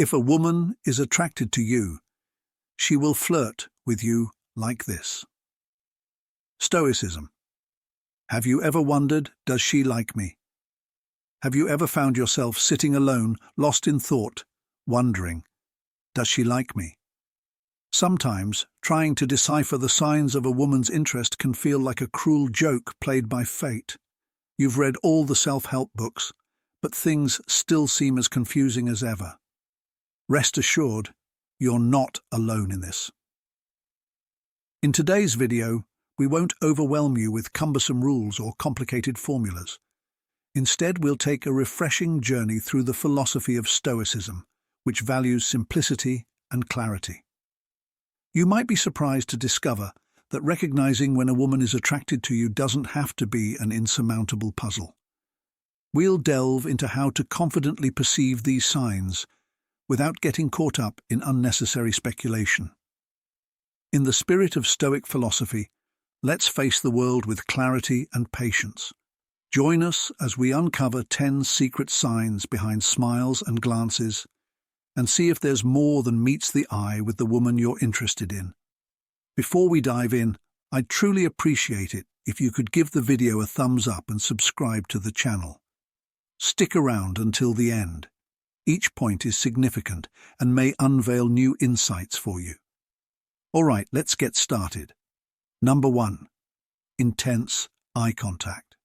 If a woman is attracted to you, she will flirt with you like this. Stoicism. Have you ever wondered, does she like me? Have you ever found yourself sitting alone, lost in thought, wondering, does she like me? Sometimes, trying to decipher the signs of a woman's interest can feel like a cruel joke played by fate. You've read all the self-help books, but things still seem as confusing as ever. Rest assured, you're not alone in this. In today's video, we won't overwhelm you with cumbersome rules or complicated formulas. Instead, we'll take a refreshing journey through the philosophy of Stoicism, which values simplicity and clarity. You might be surprised to discover that recognizing when a woman is attracted to you doesn't have to be an insurmountable puzzle. We'll delve into how to confidently perceive these signs without getting caught up in unnecessary speculation. In the spirit of Stoic philosophy, let's face the world with clarity and patience. Join us as we uncover 10 secret signs behind smiles and glances, and see if there's more than meets the eye with the woman you're interested in. Before we dive in, I'd truly appreciate it if you could give the video a thumbs up and subscribe to the channel. Stick around until the end. Each point is significant and may unveil new insights for you. All right, let's get started. Number 1. Intense eye contact.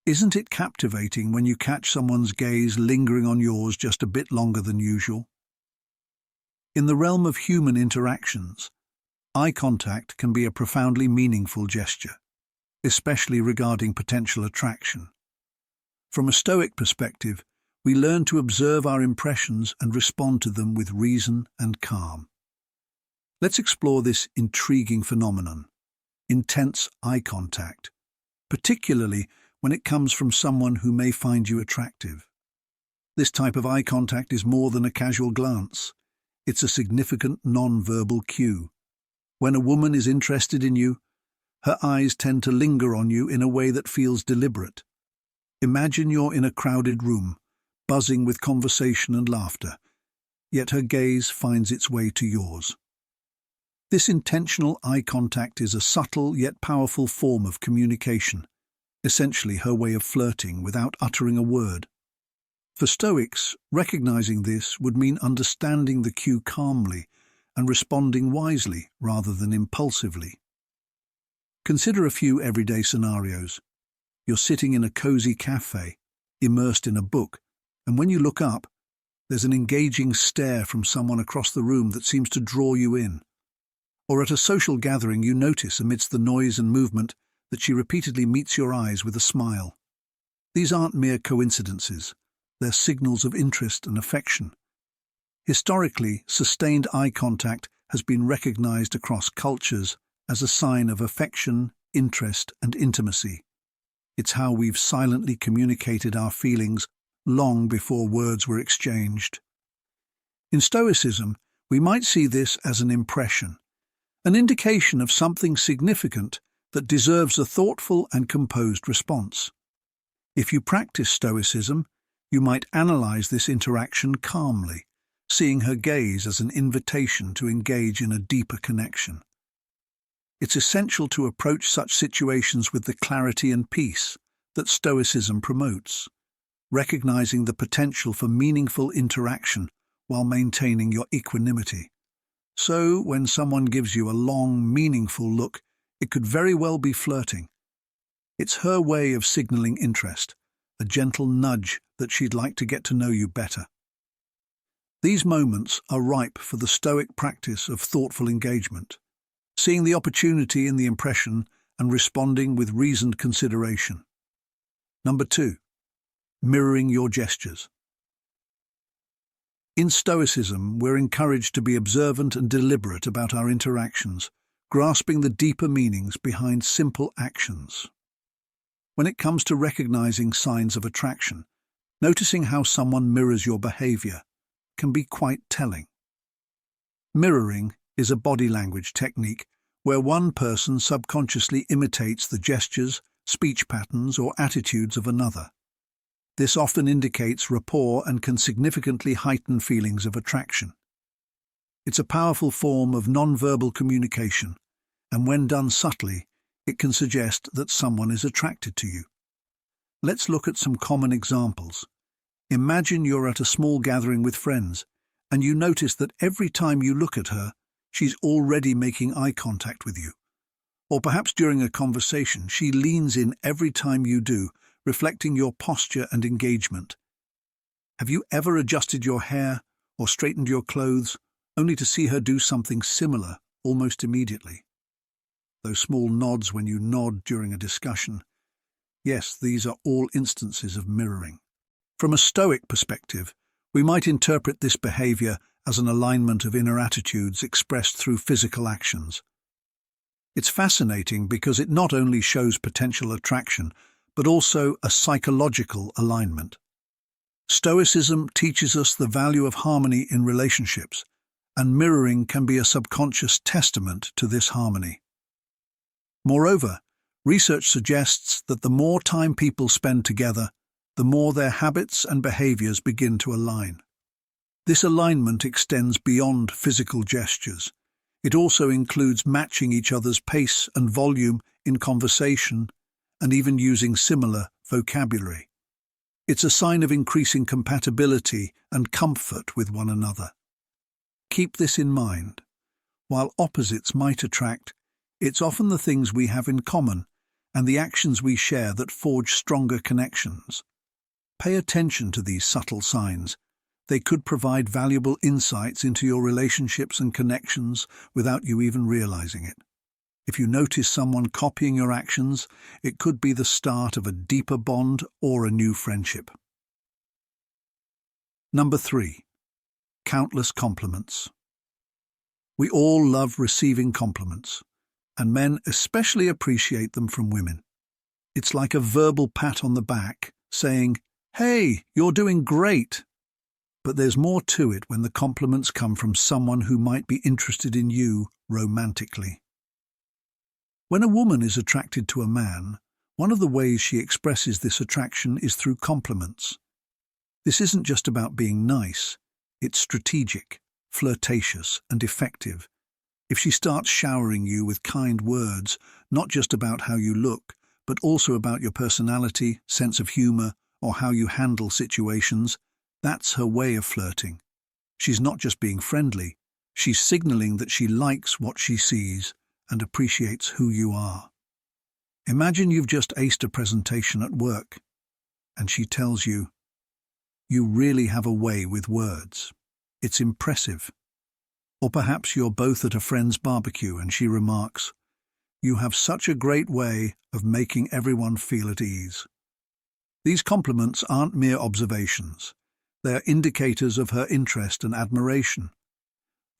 Isn't it captivating when you catch someone's gaze lingering on yours just a bit longer than usual? In the realm of human interactions, eye contact can be a profoundly meaningful gesture, especially regarding potential attraction. From a Stoic perspective, we learn to observe our impressions and respond to them with reason and calm. Let's explore this intriguing phenomenon, intense eye contact, particularly when it comes from someone who may find you attractive. This type of eye contact is more than a casual glance. It's a significant non-verbal cue. When a woman is interested in you, her eyes tend to linger on you in a way that feels deliberate. Imagine you're in a crowded room, buzzing with conversation and laughter, yet her gaze finds its way to yours. This intentional eye contact is a subtle yet powerful form of communication, essentially her way of flirting without uttering a word. For Stoics, recognizing this would mean understanding the cue calmly and responding wisely rather than impulsively. Consider a few everyday scenarios. You're sitting in a cozy cafe, immersed in a book, and when you look up, there's an engaging stare from someone across the room that seems to draw you in. Or at a social gathering, you notice amidst the noise and movement that she repeatedly meets your eyes with a smile. These aren't mere coincidences, they're signals of interest and affection. Historically, sustained eye contact has been recognized across cultures as a sign of affection, interest, and intimacy. It's how we've silently communicated our feelings long before words were exchanged. In Stoicism, we might see this as an impression, an indication of something significant that deserves a thoughtful and composed response. If you practice Stoicism, you might analyze this interaction calmly, seeing her gaze as an invitation to engage in a deeper connection. It's essential to approach such situations with the clarity and peace that Stoicism promotes, recognizing the potential for meaningful interaction while maintaining your equanimity. So, when someone gives you a long, meaningful look, it could very well be flirting. It's her way of signaling interest, a gentle nudge that she'd like to get to know you better. These moments are ripe for the Stoic practice of thoughtful engagement, seeing the opportunity in the impression and responding with reasoned consideration. Number 2. Mirroring your gestures. In Stoicism, we're encouraged to be observant and deliberate about our interactions, grasping the deeper meanings behind simple actions. When it comes to recognizing signs of attraction, noticing how someone mirrors your behavior can be quite telling. Mirroring is a body language technique where one person subconsciously imitates the gestures, speech patterns, or attitudes of another. This often indicates rapport and can significantly heighten feelings of attraction. It's a powerful form of non-verbal communication, and when done subtly, it can suggest that someone is attracted to you. Let's look at some common examples. Imagine you're at a small gathering with friends, and you notice that every time you look at her, she's already making eye contact with you. Or perhaps during a conversation, she leans in every time you do, reflecting your posture and engagement. Have you ever adjusted your hair or straightened your clothes, only to see her do something similar almost immediately? Those small nods when you nod during a discussion. Yes, these are all instances of mirroring. From a Stoic perspective, we might interpret this behavior as an alignment of inner attitudes expressed through physical actions. It's fascinating because it not only shows potential attraction, but also a psychological alignment. Stoicism teaches us the value of harmony in relationships, and mirroring can be a subconscious testament to this harmony. Moreover, research suggests that the more time people spend together, the more their habits and behaviors begin to align. This alignment extends beyond physical gestures. It also includes matching each other's pace and volume in conversation and even using similar vocabulary. It's a sign of increasing compatibility and comfort with one another. Keep this in mind. While opposites might attract, it's often the things we have in common and the actions we share that forge stronger connections. Pay attention to these subtle signs. They could provide valuable insights into your relationships and connections without you even realizing it. If you notice someone copying your actions, it could be the start of a deeper bond or a new friendship. Number 3. Countless compliments. We all love receiving compliments, and men especially appreciate them from women. It's like a verbal pat on the back, saying, "Hey, you're doing great." But there's more to it when the compliments come from someone who might be interested in you romantically. When a woman is attracted to a man, one of the ways she expresses this attraction is through compliments. This isn't just about being nice, it's strategic, flirtatious, and effective. If she starts showering you with kind words, not just about how you look, but also about your personality, sense of humor, or how you handle situations, that's her way of flirting. She's not just being friendly, she's signaling that she likes what she sees and appreciates who you are. Imagine you've just aced a presentation at work, and she tells you, "You really have a way with words. It's impressive." Or perhaps you're both at a friend's barbecue and she remarks, "You have such a great way of making everyone feel at ease." These compliments aren't mere observations. They are indicators of her interest and admiration.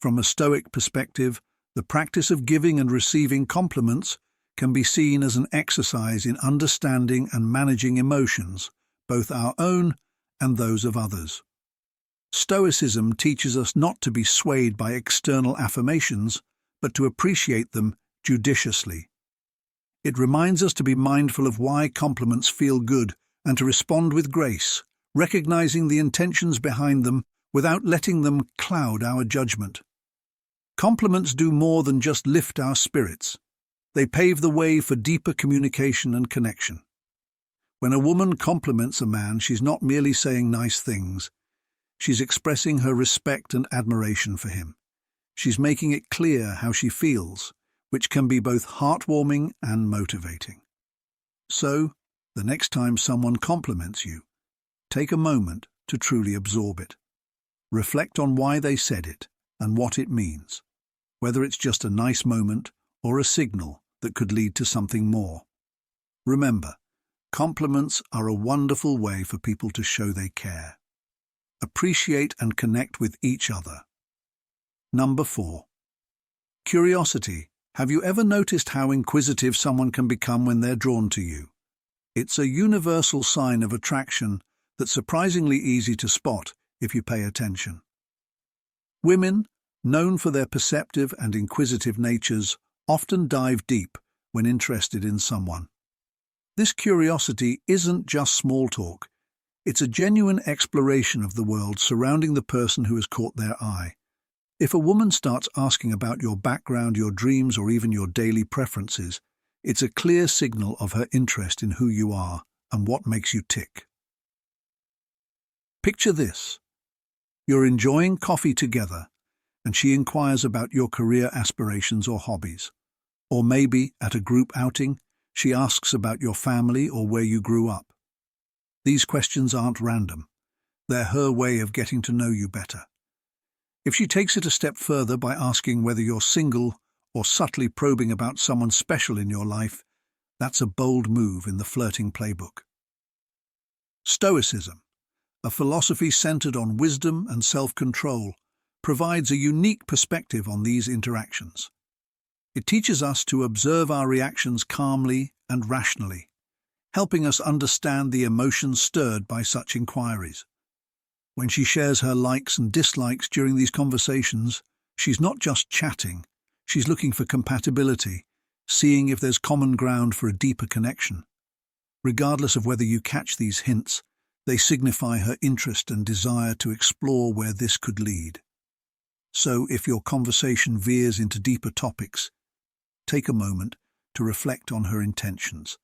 From a Stoic perspective, the practice of giving and receiving compliments can be seen as an exercise in understanding and managing emotions, both our own and those of others. Stoicism teaches us not to be swayed by external affirmations, but to appreciate them judiciously. It reminds us to be mindful of why compliments feel good and to respond with grace, recognizing the intentions behind them without letting them cloud our judgment. Compliments do more than just lift our spirits. They pave the way for deeper communication and connection. When a woman compliments a man, she's not merely saying nice things. She's expressing her respect and admiration for him. She's making it clear how she feels, which can be both heartwarming and motivating. So, the next time someone compliments you, take a moment to truly absorb it. Reflect on why they said it and what it means, whether it's just a nice moment or a signal that could lead to something more. Remember, compliments are a wonderful way for people to show they care. Appreciate and connect with each other. Number 4. Curiosity. Have you ever noticed how inquisitive someone can become when they're drawn to you? It's a universal sign of attraction that's surprisingly easy to spot if you pay attention. Women, known for their perceptive and inquisitive natures, often dive deep when interested in someone. This curiosity isn't just small talk. It's a genuine exploration of the world surrounding the person who has caught their eye. If a woman starts asking about your background, your dreams, or even your daily preferences, it's a clear signal of her interest in who you are and what makes you tick. Picture this. You're enjoying coffee together, and she inquires about your career aspirations or hobbies. Or maybe, at a group outing, she asks about your family or where you grew up. These questions aren't random. They're her way of getting to know you better. If she takes it a step further by asking whether you're single or subtly probing about someone special in your life, that's a bold move in the flirting playbook. Stoicism, a philosophy centered on wisdom and self-control, provides a unique perspective on these interactions. It teaches us to observe our reactions calmly and rationally, helping us understand the emotions stirred by such inquiries. When she shares her likes and dislikes during these conversations, she's not just chatting, she's looking for compatibility, seeing if there's common ground for a deeper connection. Regardless of whether you catch these hints, they signify her interest and desire to explore where this could lead. So, if your conversation veers into deeper topics, take a moment to reflect on her intentions.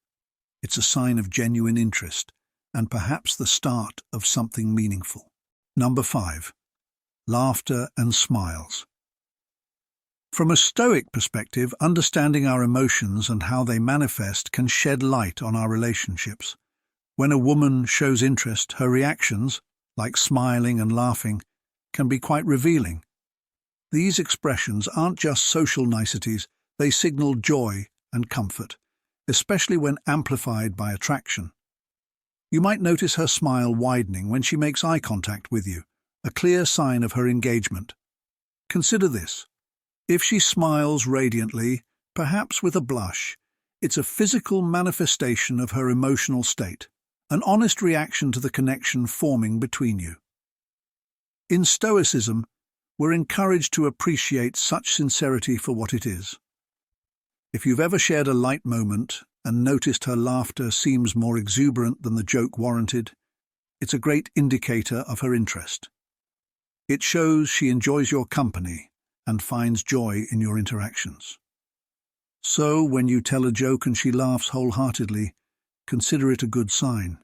It's a sign of genuine interest, and perhaps the start of something meaningful. Number 5. Laughter and smiles. From a Stoic perspective, understanding our emotions and how they manifest can shed light on our relationships. When a woman shows interest, her reactions, like smiling and laughing, can be quite revealing. These expressions aren't just social niceties, they signal joy and comfort, especially when amplified by attraction. You might notice her smile widening when she makes eye contact with you, a clear sign of her engagement. Consider this. If she smiles radiantly, perhaps with a blush, it's a physical manifestation of her emotional state, an honest reaction to the connection forming between you. In Stoicism, we're encouraged to appreciate such sincerity for what it is. If you've ever shared a light moment and noticed her laughter seems more exuberant than the joke warranted, it's a great indicator of her interest. It shows she enjoys your company and finds joy in your interactions. So, when you tell a joke and she laughs wholeheartedly, consider it a good sign.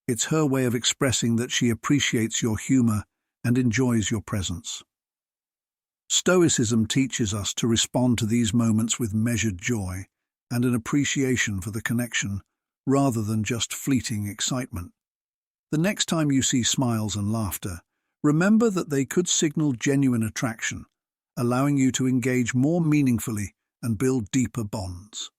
It's her way of expressing that she appreciates your humor and enjoys your presence. Stoicism teaches us to respond to these moments with measured joy and an appreciation for the connection, rather than just fleeting excitement. The next time you see smiles and laughter, remember that they could signal genuine attraction, allowing you to engage more meaningfully and build deeper bonds.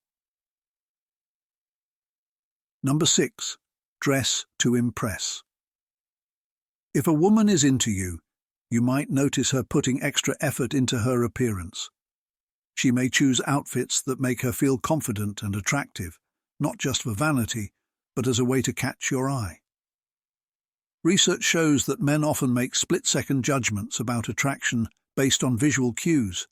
Number 6. Dress to impress. If a woman is into you, you might notice her putting extra effort into her appearance. She may choose outfits that make her feel confident and attractive, not just for vanity, but as a way to catch your eye. Research shows that men often make split-second judgments about attraction based on visual cues.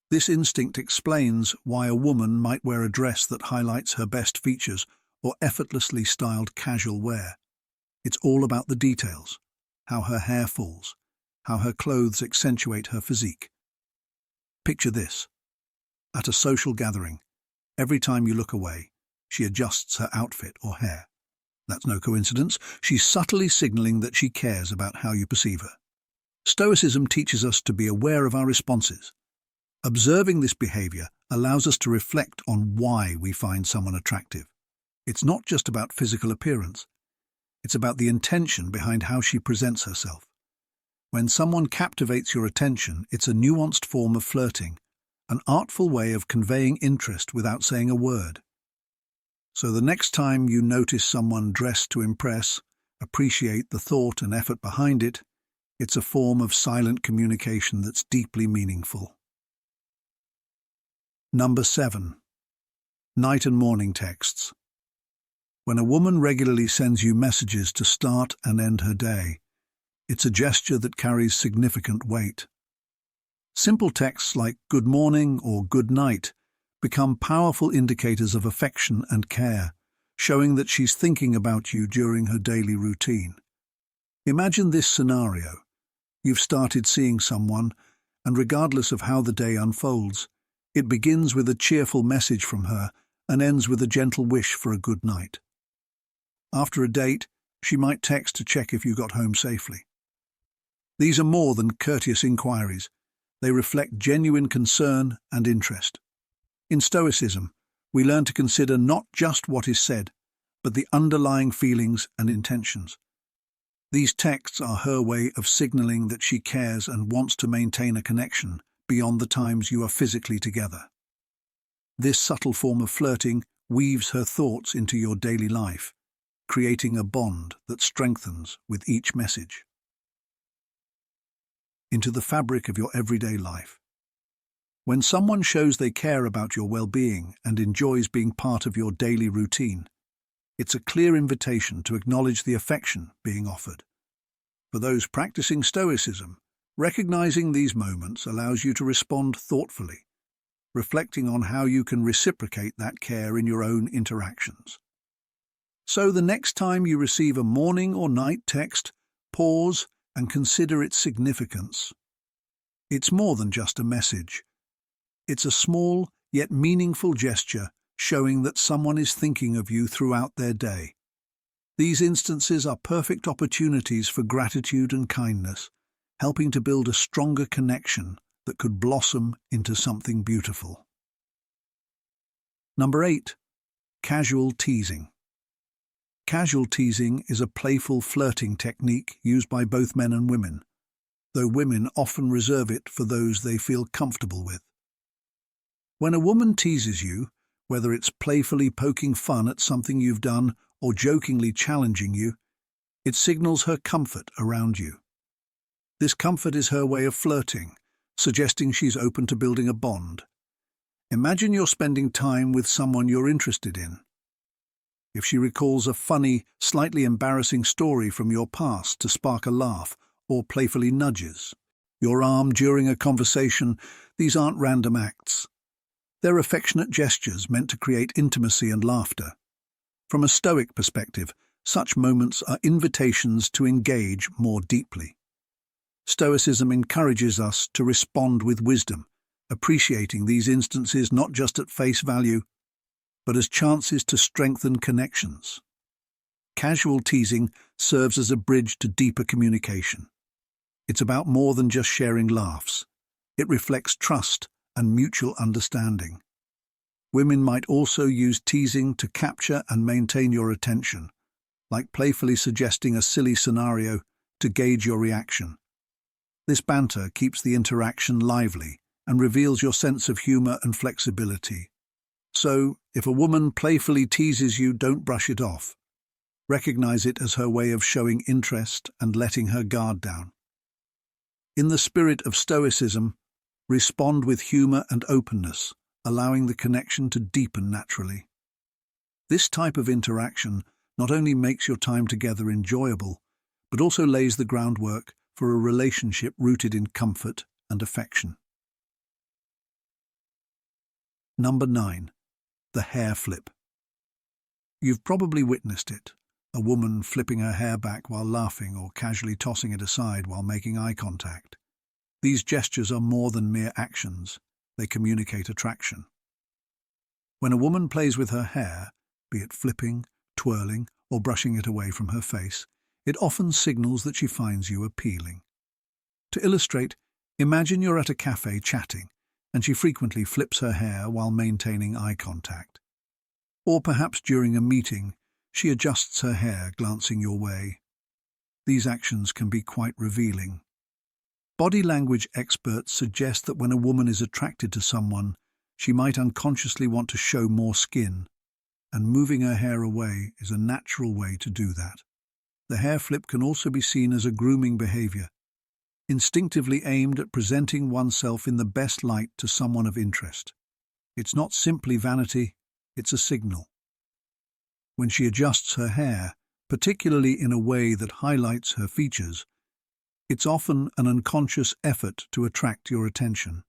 This instinct explains why a woman might wear a dress that highlights her best features or effortlessly styled casual wear. It's all about the details, how her hair falls, how her clothes accentuate her physique. Picture this. At a social gathering, every time you look away, she adjusts her outfit or hair. That's no coincidence. She's subtly signaling that she cares about how you perceive her. Stoicism teaches us to be aware of our responses. Observing this behavior allows us to reflect on why we find someone attractive. It's not just about physical appearance. It's about the intention behind how she presents herself. When someone captivates your attention, it's a nuanced form of flirting, an artful way of conveying interest without saying a word. So the next time you notice someone dressed to impress, appreciate the thought and effort behind it. It's a form of silent communication that's deeply meaningful. Number 7. Night and morning texts. When a woman regularly sends you messages to start and end her day, it's a gesture that carries significant weight. Simple texts like good morning or good night become powerful indicators of affection and care, showing that she's thinking about you during her daily routine. Imagine this scenario. You've started seeing someone, and regardless of how the day unfolds, it begins with a cheerful message from her and ends with a gentle wish for a good night. After a date, she might text to check if you got home safely. These are more than courteous inquiries. They reflect genuine concern and interest. In Stoicism, we learn to consider not just what is said, but the underlying feelings and intentions. These texts are her way of signaling that she cares and wants to maintain a connection beyond the times you are physically together. This subtle form of flirting weaves her thoughts into your daily life, creating a bond that strengthens with each message. Into the fabric of your everyday life. When someone shows they care about your well-being and enjoys being part of your daily routine, it's a clear invitation to acknowledge the affection being offered. For those practicing Stoicism, recognizing these moments allows you to respond thoughtfully, reflecting on how you can reciprocate that care in your own interactions. So the next time you receive a morning or night text, pause and consider its significance. It's more than just a message. It's a small yet meaningful gesture showing that someone is thinking of you throughout their day. These instances are perfect opportunities for gratitude and kindness, helping to build a stronger connection that could blossom into something beautiful. Number 8. Casual teasing. Casual teasing is a playful flirting technique used by both men and women, though women often reserve it for those they feel comfortable with. When a woman teases you, whether it's playfully poking fun at something you've done or jokingly challenging you, it signals her comfort around you. This comfort is her way of flirting, suggesting she's open to building a bond. Imagine you're spending time with someone you're interested in. If she recalls a funny, slightly embarrassing story from your past to spark a laugh or playfully nudges your arm during a conversation, these aren't random acts. They're affectionate gestures meant to create intimacy and laughter. From a Stoic perspective, such moments are invitations to engage more deeply. Stoicism encourages us to respond with wisdom, appreciating these instances not just at face value, but as chances to strengthen connections. Casual teasing serves as a bridge to deeper communication. It's about more than just sharing laughs. It reflects trust and mutual understanding. Women might also use teasing to capture and maintain your attention, like playfully suggesting a silly scenario to gauge your reaction. This banter keeps the interaction lively and reveals your sense of humor and flexibility. So, if a woman playfully teases you, don't brush it off. Recognize it as her way of showing interest and letting her guard down. In the spirit of Stoicism, respond with humor and openness, allowing the connection to deepen naturally. This type of interaction not only makes your time together enjoyable, but also lays the groundwork for a relationship rooted in comfort and affection. Number 9. The hair flip. You've probably witnessed it, a woman flipping her hair back while laughing or casually tossing it aside while making eye contact. These gestures are more than mere actions, they communicate attraction. When a woman plays with her hair, be it flipping, twirling, or brushing it away from her face, it often signals that she finds you appealing. To illustrate, imagine you're at a cafe chatting, and she frequently flips her hair while maintaining eye contact. Or perhaps during a meeting, she adjusts her hair, glancing your way. These actions can be quite revealing. Body language experts suggest that when a woman is attracted to someone, she might unconsciously want to show more skin, and moving her hair away is a natural way to do that. The hair flip can also be seen as a grooming behavior, instinctively aimed at presenting oneself in the best light to someone of interest. It's not simply vanity, it's a signal. When she adjusts her hair, particularly in a way that highlights her features, it's often an unconscious effort to attract your attention.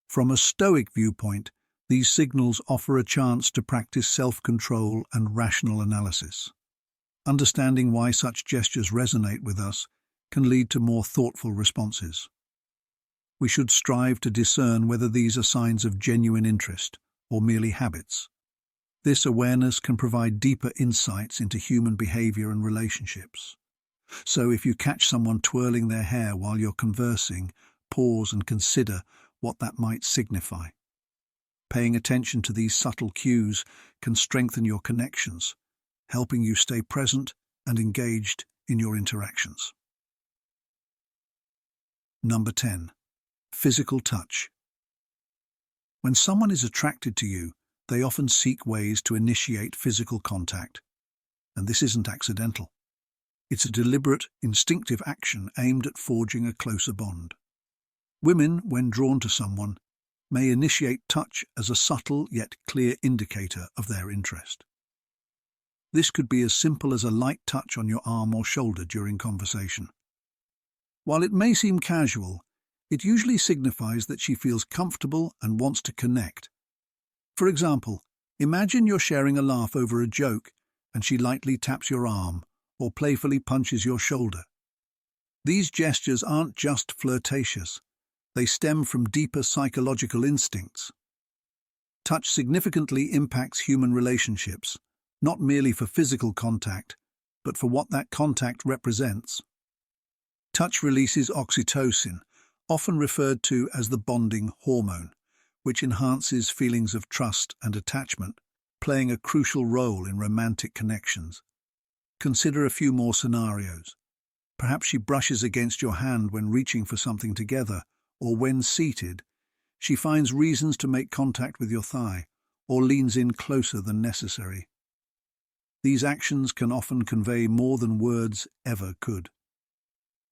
From a Stoic viewpoint, These signals offer a chance to practice self-control and rational analysis. Understanding why such gestures resonate with us can lead to more thoughtful responses. We should strive to discern whether these are signs of genuine interest or merely habits. This awareness can provide deeper insights into human behavior and relationships. So if you catch someone twirling their hair while you're conversing, pause and consider what that might signify. Paying attention to these subtle cues can strengthen your connections, helping you stay present and engaged in your interactions. Number 10. Physical touch. When someone is attracted to you, they often seek ways to initiate physical contact. And this isn't accidental. It's a deliberate, instinctive action aimed at forging a closer bond. Women, when drawn to someone, may initiate touch as a subtle yet clear indicator of their interest. This could be as simple as a light touch on your arm or shoulder during conversation. While it may seem casual, it usually signifies that she feels comfortable and wants to connect. For example, imagine you're sharing a laugh over a joke and she lightly taps your arm or playfully punches your shoulder. These gestures aren't just flirtatious. They stem from deeper psychological instincts. Touch significantly impacts human relationships, not merely for physical contact, but for what that contact represents. Touch releases oxytocin, often referred to as the bonding hormone, which enhances feelings of trust and attachment, playing a crucial role in romantic connections. Consider a few more scenarios. Perhaps she brushes against your hand when reaching for something together, or when seated, she finds reasons to make contact with your thigh, or leans in closer than necessary. These actions can often convey more than words ever could.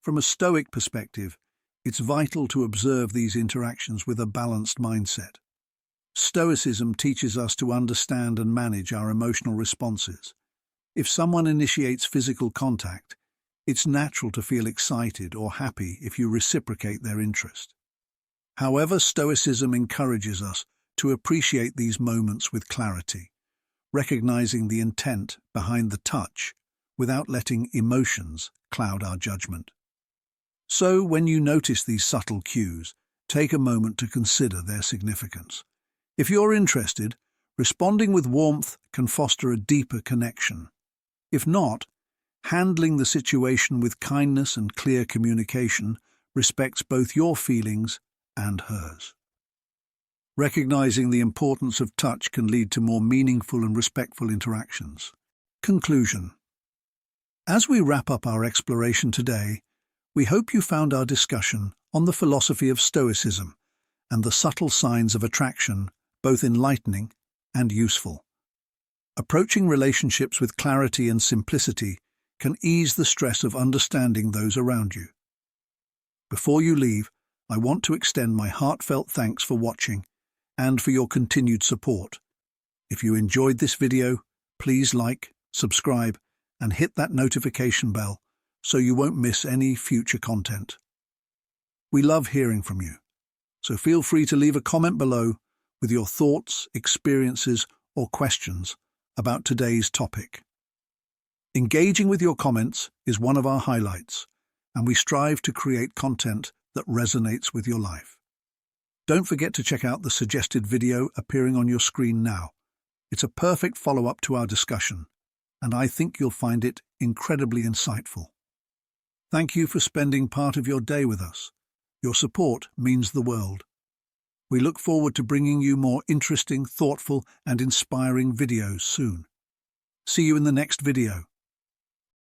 From a Stoic perspective, it's vital to observe these interactions with a balanced mindset. Stoicism teaches us to understand and manage our emotional responses. If someone initiates physical contact, it's natural to feel excited or happy if you reciprocate their interest. However, Stoicism encourages us to appreciate these moments with clarity, recognizing the intent behind the touch without letting emotions cloud our judgment. So, when you notice these subtle cues, take a moment to consider their significance. If you're interested, responding with warmth can foster a deeper connection. If not, handling the situation with kindness and clear communication respects both your feelings and hers. Recognizing the importance of touch can lead to more meaningful and respectful interactions. Conclusion. As we wrap up our exploration today, we hope you found our discussion on the philosophy of Stoicism and the subtle signs of attraction both enlightening and useful. Approaching relationships with clarity and simplicity can ease the stress of understanding those around you. Before you leave, I want to extend my heartfelt thanks for watching and for your continued support. If you enjoyed this video, please like, subscribe, and hit that notification bell so you won't miss any future content. We love hearing from you, so feel free to leave a comment below with your thoughts, experiences, or questions about today's topic. Engaging with your comments is one of our highlights, and we strive to create content that resonates with your life. Don't forget to check out the suggested video appearing on your screen now. It's a perfect follow-up to our discussion, and I think you'll find it incredibly insightful. Thank you for spending part of your day with us. Your support means the world. We look forward to bringing you more interesting, thoughtful, and inspiring videos soon. See you in the next video.